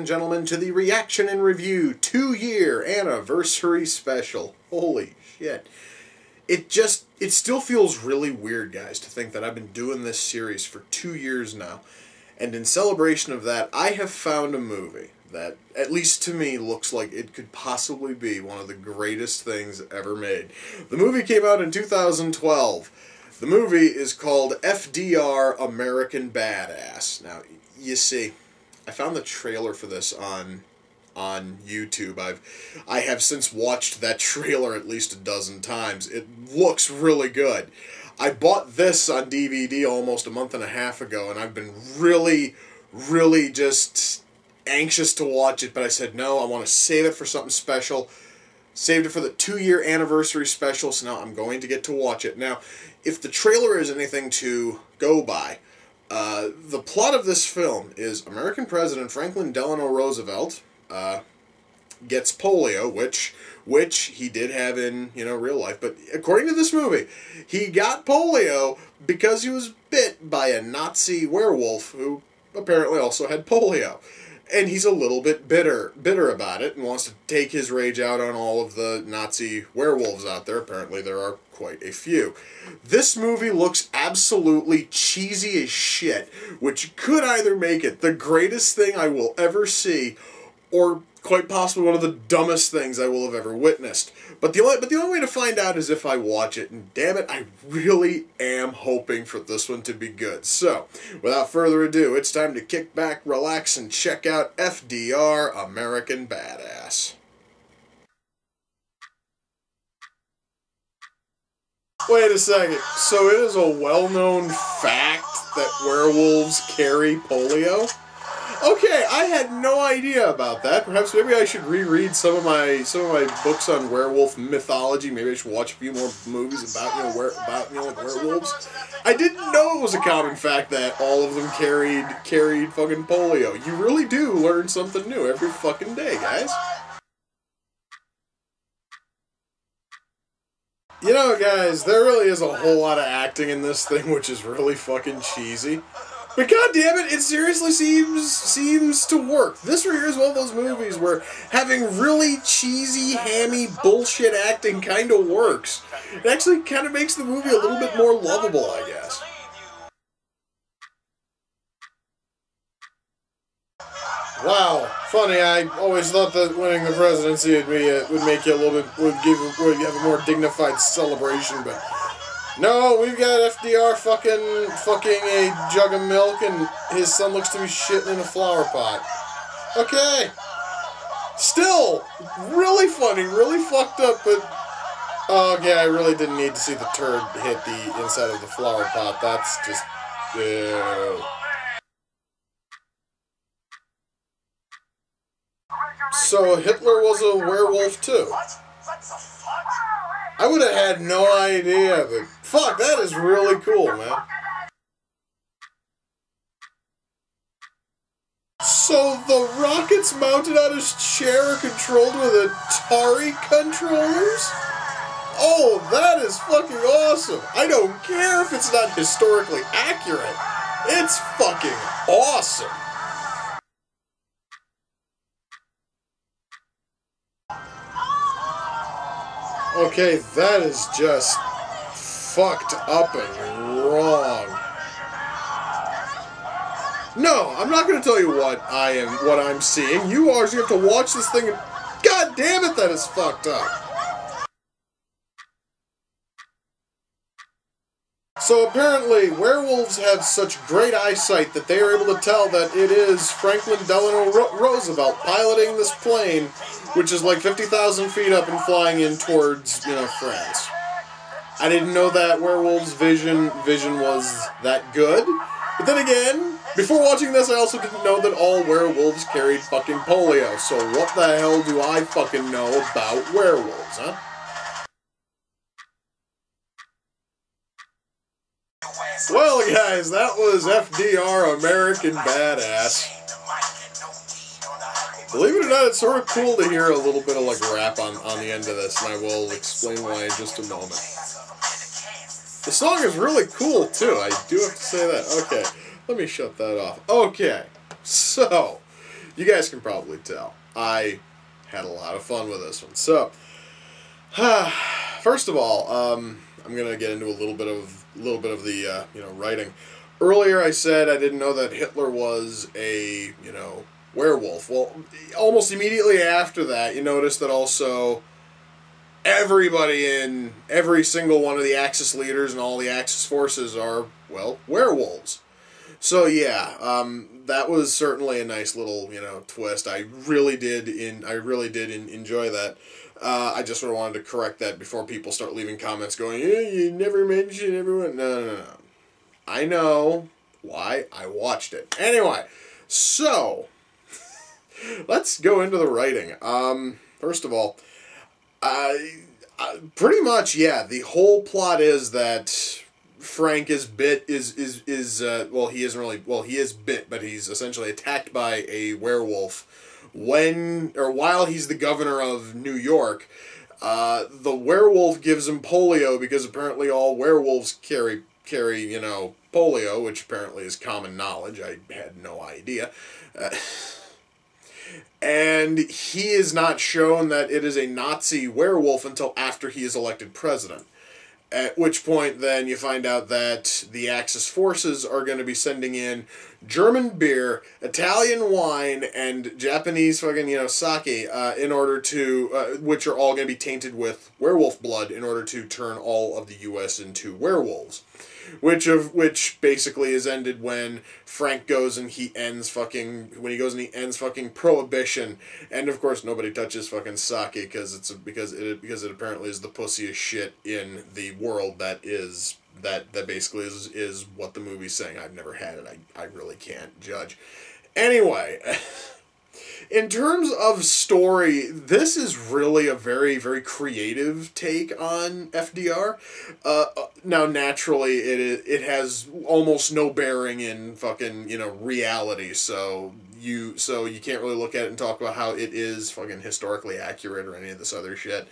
and gentlemen, to the Reaction and Review 2-year anniversary special. Holy shit. It still feels really weird, guys, to think that I've been doing this series for 2 years now. And in celebration of that, I have found a movie that, at least to me, looks like it could possibly be one of the greatest things ever made. The movie came out in 2012. The movie is called FDR, American Badass. Now, you see, I found the trailer for this on YouTube. I have since watched that trailer at least a dozen times. It looks really good. I bought this on DVD almost a month and a half ago, and I've been really just anxious to watch it, but I said, no, I want to save it for something special. Saved it for the 2-year anniversary special, so now I'm going to get to watch it. Now, if the trailer is anything to go by, the plot of this film is American President Franklin Delano Roosevelt gets polio, which he did have in, real life. But according to this movie, he got polio because he was bit by a Nazi werewolf who apparently also had polio. And he's a little bit bitter about it and wants to take his rage out on all of the Nazi werewolves out there. Apparently there are quite a few. This movie looks absolutely cheesy as shit, which could either make it the greatest thing I will ever see, or quite possibly one of the dumbest things I will have ever witnessed. But the only way to find out is if I watch it, and damn it, I really am hoping for this one to be good. So, without further ado, it's time to kick back, relax, and check out FDR, American Badass. Wait a second, so it is a well-known fact that werewolves carry polio? Okay, I had no idea about that. Perhaps maybe I should reread some of my books on werewolf mythology. Maybe I should watch a few more movies about werewolves. I didn't know it was a common fact that all of them carried fucking polio. You really do learn something new every fucking day, guys. You know, guys, there really is a whole lot of acting in this thing, which is really fucking cheesy. But goddammit, it seriously seems to work. This right here is one of those movies where having really cheesy, hammy, bullshit acting kind of works. It actually kind of makes the movie a little bit more lovable, I guess. Wow, funny. I always thought that winning the presidency would make you a little bit would have a more dignified celebration, but. No, we've got FDR fucking a jug of milk, and his son looks to be shitting in a flower pot. Okay. Still, really funny, really fucked up, but... Okay, I really didn't need to see the turd hit the inside of the flower pot. That's just... Ew. So Hitler was a werewolf too. I would have had no idea, but fuck, that is really cool, man. So the rockets mounted on his chair are controlled with Atari controllers? Oh, that is fucking awesome. I don't care if it's not historically accurate. It's fucking awesome. Okay, that is just fucked up and wrong. No, I'm not going to tell you what I'm seeing. You are just going to have to watch this thing and... God damn it, that is fucked up. So apparently, werewolves have such great eyesight that they are able to tell that it is Franklin Delano Roosevelt piloting this plane, which is like 50,000 feet up and flying in towards, France. I didn't know that werewolves' vision was that good. But then again, before watching this, I also didn't know that all werewolves carried fucking polio. So what the hell do I fucking know about werewolves, huh? Well, guys, that was FDR, American Badass. Believe it or not, it's sort of cool to hear a little bit of, rap on the end of this, and I will explain why in just a moment. The song is really cool, too. I do have to say that. Okay, let me shut that off. Okay, so, You guys can probably tell. I had a lot of fun with this one. So, first of all, I'm gonna get into a little bit of the writing. Earlier, I said I didn't know that Hitler was a werewolf. Well, almost immediately after that, you notice that also everybody in every single one of the Axis leaders and all the Axis forces are, well, werewolves. So yeah, that was certainly a nice little twist. I really did enjoy that. I just sort of wanted to correct that before people start leaving comments going, you never mentioned everyone. No. I know why. I watched it. Anyway, so let's go into the writing. First of all, pretty much, yeah, the whole plot is that Frank is bit, he is bit, but he's essentially attacked by a werewolf while he's the governor of New York. The werewolf gives him polio because apparently all werewolves carry polio, which apparently is common knowledge. I had no idea. And he is not shown that it is a Nazi werewolf until after he is elected president. At which point, then, you find out that the Axis forces are going to be sending in German beer, Italian wine, and Japanese fucking, sake, in order to, which are all going to be tainted with werewolf blood in order to turn all of the U.S. into werewolves. Which basically is ended when Frank goes and he ends fucking prohibition, and of course nobody touches fucking sake because it apparently is the pussiest shit in the world. That basically is what the movie's saying. I've never had it. I really can't judge. Anyway. In terms of story, this is really a very, very creative take on FDR. Now, naturally, it has almost no bearing in fucking, reality, so you can't really look at it and talk about how it is fucking historically accurate or any of this other shit.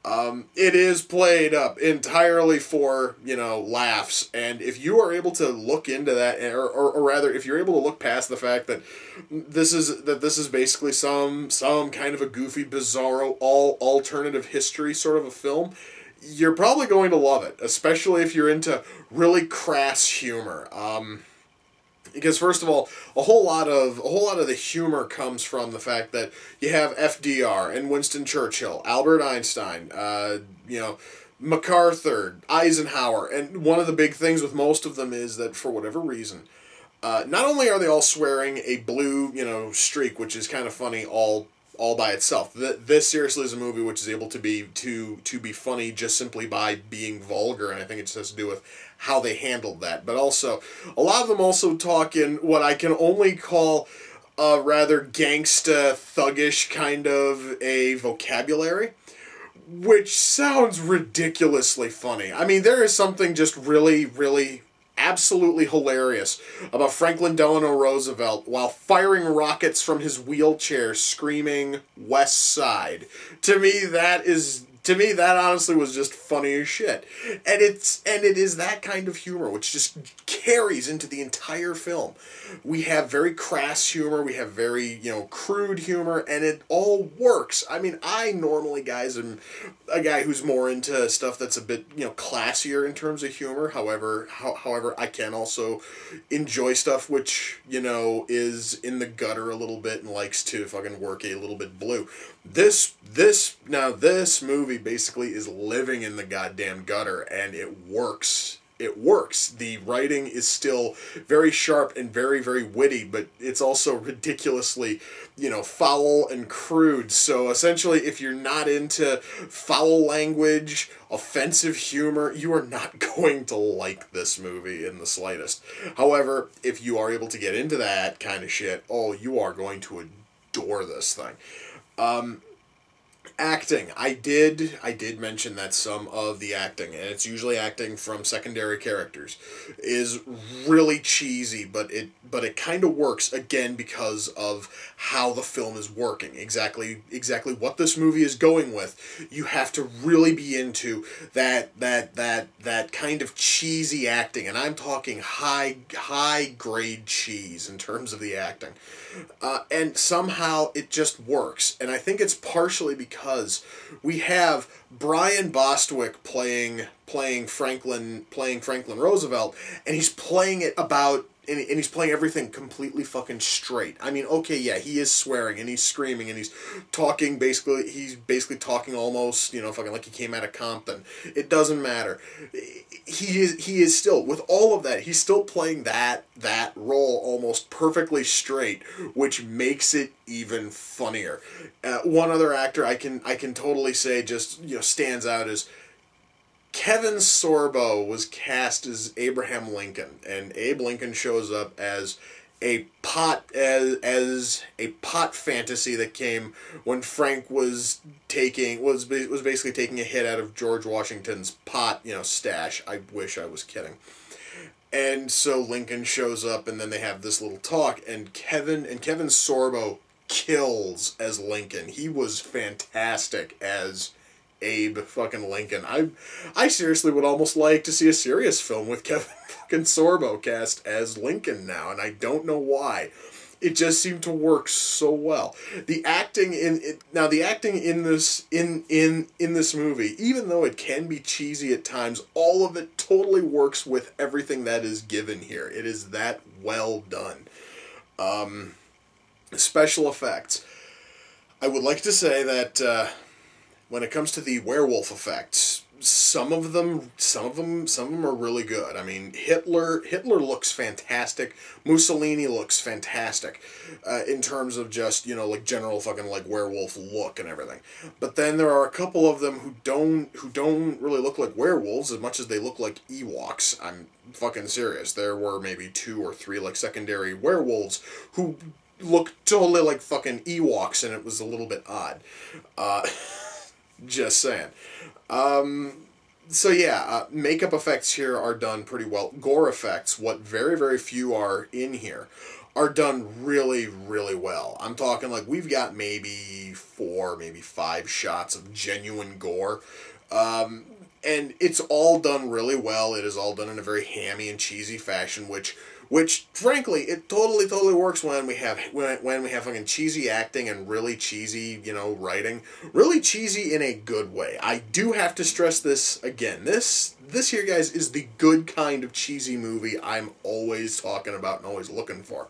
It is played up entirely for, laughs, and if you are able to look into that, or rather, if you're able to look past the fact that this is basically some kind of a goofy, bizarro, alternative history sort of a film, you're probably going to love it, especially if you're into really crass humor. Because first of all, a whole lot of the humor comes from the fact that you have FDR and Winston Churchill, Albert Einstein, MacArthur, Eisenhower, and one of the big things with most of them is that for whatever reason, not only are they all swearing a blue, streak, which is kind of funny all by itself. This seriously is a movie which is able to be funny just simply by being vulgar, and I think it just has to do with how they handled that. But also, a lot of them also talk in what I can only call a rather gangsta, thuggish kind of a vocabulary, which sounds ridiculously funny. I mean, there is something just really, really absolutely hilarious about Franklin Delano Roosevelt while firing rockets from his wheelchair screaming West Side. To me that honestly was just funny as shit. And it is that kind of humor which just carries into the entire film. We have very crass humor, we have very, crude humor, and it all works. I mean, I normally, guys, am a guy who's more into stuff that's a bit, classier in terms of humor. However, I can also enjoy stuff which, is in the gutter a little bit and likes to fucking work a little bit blue. This movie basically is living in the goddamn gutter, and it works. It works. The writing is still very sharp and very, very witty, but it's also ridiculously, foul and crude. So essentially, if you're not into foul language, offensive humor, you are not going to like this movie in the slightest. However, if you are able to get into that kind of shit, you are going to adore this thing. Acting. I did mention that some of the acting, and it's usually acting from secondary characters, is really cheesy, but it kind of works again because of how the film is working. Exactly what this movie is going with. You have to really be into that kind of cheesy acting, and I'm talking high grade cheese in terms of the acting. And somehow it just works, and I think it's partially because we have Brian Bostwick playing Franklin Roosevelt, and he's playing it about. And he's playing everything completely fucking straight. I mean, okay, yeah, he is swearing and he's screaming and he's talking basically. He's basically talking almost, fucking like he came out of Compton. It doesn't matter. He is still, with all of that, he's still playing that role almost perfectly straight, which makes it even funnier. One other actor I can totally say just stands out as Kevin Sorbo was cast as Abraham Lincoln, and Abe Lincoln shows up as a pot fantasy that came when Frank was basically taking a hit out of George Washington's pot stash. I wish I was kidding. And so Lincoln shows up, and then they have this little talk, and Kevin Sorbo kills as Lincoln. He was fantastic as Abe fucking Lincoln. I seriously would almost like to see a serious film with Kevin fucking Sorbo cast as Lincoln now, and I don't know why. It just seemed to work so well. The acting in this movie, even though it can be cheesy at times, all of it totally works with everything that is given here. It is that well done. Special effects. I would like to say that when it comes to the werewolf effects, some of them are really good. I mean, Hitler looks fantastic. Mussolini looks fantastic, in terms of just like general fucking like werewolf look and everything. But then there are a couple of them who don't really look like werewolves as much as they look like Ewoks. I'm fucking serious. There were maybe 2 or 3 like secondary werewolves who looked totally like fucking Ewoks, and it was a little bit odd. Just saying. So yeah, makeup effects here are done pretty well. Gore effects, what very, very few are in here, are done really, really well. I'm talking like we've got maybe 4, maybe 5 shots of genuine gore. And it's all done really well. It is all done in a very hammy and cheesy fashion, which frankly, it totally works when we have fucking cheesy acting and really cheesy, writing. Really cheesy in a good way. I do have to stress this again. This here, guys, is the good kind of cheesy movie I'm always talking about and always looking for.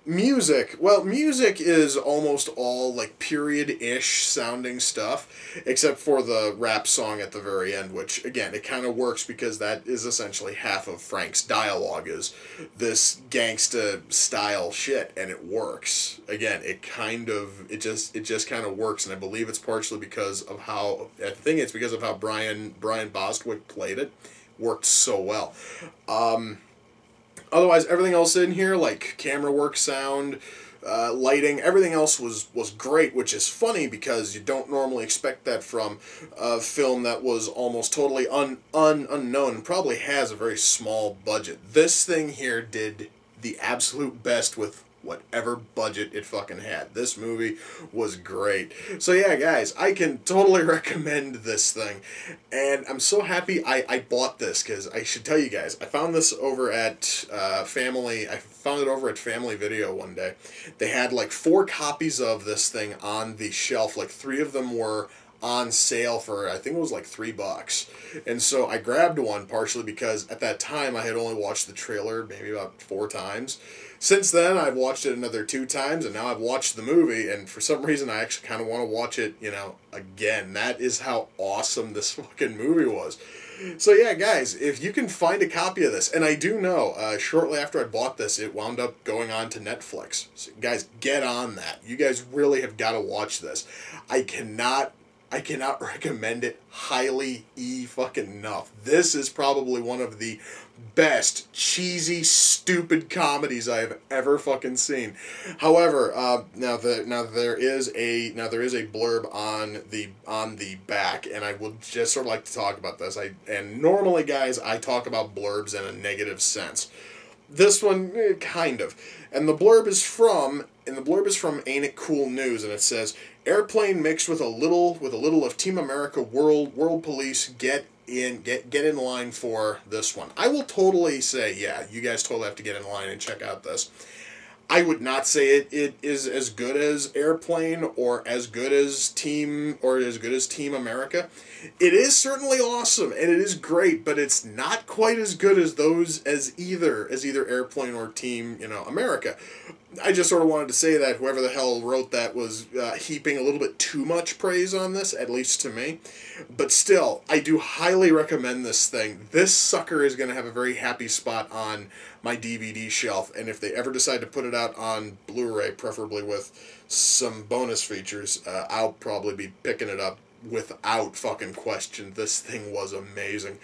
Music. Well, music is almost all like period-ish sounding stuff, except for the rap song at the very end, which, again, it kind of works because that is essentially half of Frank's dialogue is this gangsta style shit, and it works. Again, it just kind of works, and I believe it's partially because of how, I think it's because of how Brian Bostwick played it. Worked so well. Otherwise, everything else in here, like camera work, sound, lighting, everything else was great, which is funny because you don't normally expect that from a film that was almost totally unknown and probably has a very small budget. This thing here did the absolute best with whatever budget it fucking had. This movie was great. So yeah, guys, I can totally recommend this thing. And I'm so happy I bought this, because I should tell you guys, I found this over at Family Video one day. They had like 4 copies of this thing on the shelf. Like 3 of them were on sale for, I think it was like $3. And so I grabbed one, partially because at that time I had only watched the trailer maybe about 4 times. Since then, I've watched it another 2 times, and now I've watched the movie, and for some reason, I actually kind of want to watch it, again. That is how awesome this fucking movie was. So yeah, guys, if you can find a copy of this, and I do know, shortly after I bought this, it wound up going on to Netflix. So guys, get on that. You guys really have got to watch this. I cannot I cannot recommend it highly fucking enough. This is probably one of the best cheesy, stupid comedies I have ever fucking seen. However, now there is a blurb on the back, and I would just sort of like to talk about this. And normally, guys, I talk about blurbs in a negative sense. This one, kind of. And the blurb is from Ain't It Cool News, and it says, "Airplane mixed with a little of Team America World Police, get in line for this one." I will totally say, yeah, you guys totally have to get in line and check out this. I would not say it is as good as Airplane or as good as Team America. It is certainly awesome and it is great, but it's not quite as good as either Airplane or Team America. I just sort of wanted to say that whoever the hell wrote that was heaping a little bit too much praise on this, at least to me. But still, I do highly recommend this thing. This sucker is going to have a very happy spot on my DVD shelf, and if they ever decide to put it out on Blu-ray, preferably with some bonus features, I'll probably be picking it up without fucking question. This thing was amazing.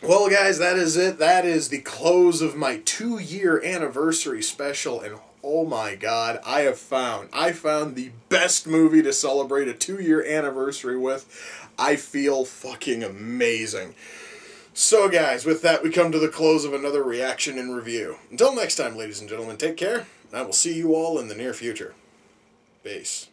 Well, guys, that is it. That is the close of my 2-year anniversary special, and oh my god, I found the best movie to celebrate a 2-year anniversary with. I feel fucking amazing. So, guys, with that, we come to the close of another reaction and review. Until next time, ladies and gentlemen, take care, and I will see you all in the near future. Peace.